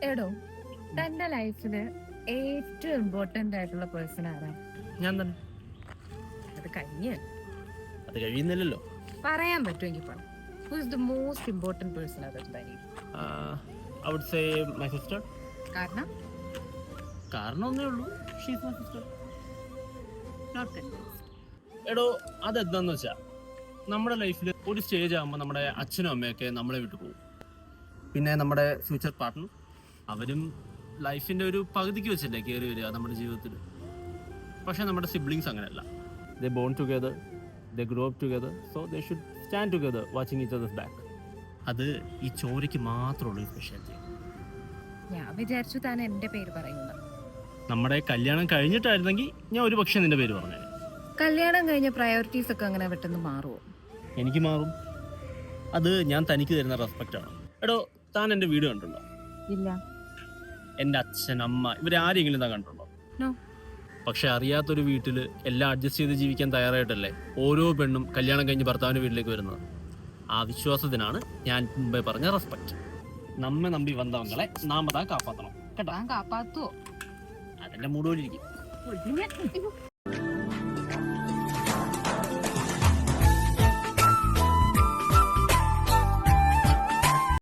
എടോ തന്റെ ലൈഫില് ഏറ്റവും ഇമ്പോർട്ടന്റ് ആയിട്ടുള്ള പേഴ്സൺ ആരാ? ഞാൻ തന്നെ. അത് കഴിഞ്ഞ് അത് കഴിയുന്നില്ലല്ലോ. പറയാൻ പറ്റുമെങ്കിൽ പറ. Who is the most important person other than you? I would say my sister. കാരണം കാരണം ഒന്നേ ഉള്ളൂ, she's my sister. Not convinced. എടോ അതെന്താന്ന് വെച്ചാ നമ്മുടെ ലൈഫിൽ ഒരു സ്റ്റേജ് ആകുമ്പോൾ നമ്മുടെ അച്ഛനും അമ്മയൊക്കെ നമ്മളെ വിട്ടു പോകും. പിന്നെ നമ്മുടെ ഫ്യൂച്ചർ പാർട്ട്ണർ അവരും ലൈഫിൻ്റെ ഒരു പകുതിക്ക് വെച്ചല്ലേ കയറി വരിക നമ്മുടെ ജീവിതത്തിൽ. പക്ഷേ നമ്മുടെ സിബ്ലിങ്സ് അങ്ങനെയല്ല. They born together, they grow up together, so they should stand together watching each others back. അത് ഈ ചോരയ്ക്ക് മാത്രമുള്ള ഒരു സ്പെഷ്യാലിറ്റി. ഞാൻ വിചാരിച്ചു താൻ എന്റെ പേര് പറയുന്ന. നമ്മുടെ കല്യാണം കഴിഞ്ഞിട്ടായിരുന്നെങ്കിൽ ഞാൻ ഒരു പക്ഷേ നിന്റെ പേര് പറഞ്ഞേ. കല്യാണം കഴിഞ്ഞ പ്രയോറിറ്റീസ് ഒക്കെ അങ്ങനെ പെട്ടെന്ന് മാറുമോ? എനിക്ക് മാറും. അത് ഞാൻ തനിക്ക് തരുന്ന റെസ്പെക്റ്റ് ആണ്. എടോ താൻ എൻ്റെ വീഡിയോ കണ്ടിട്ടുണ്ടോ? ഇല്ല. എൻ്റെ അച്ഛൻ, അമ്മ ഇവരാരെങ്കിലും താൻ കണ്ടിട്ടുണ്ടോ? നോ. പക്ഷെ അറിയാത്തൊരു വീട്ടിൽ എല്ലാം അഡ്ജസ്റ്റ് ചെയ്ത് ജീവിക്കാൻ തയ്യാറായിട്ടല്ലേ ഓരോ പെണ്ണും കല്യാണം കഴിഞ്ഞ് ഭർത്താവിൻ്റെ വീട്ടിലേക്ക് വരുന്നത്. ആ വിശ്വാസത്തിനാണ് ഞാൻ മുമ്പേ പറഞ്ഞ റെസ്പെക്റ്റ്. നമ്മെ നമ്പി വന്നവങ്ങളെ നാം അതാ കാപ്പാത്തണം കേട്ടോ. താൻ കാപ്പാത്തുവോ? അതെന്റെ മൂടുപോലിരിക്കും.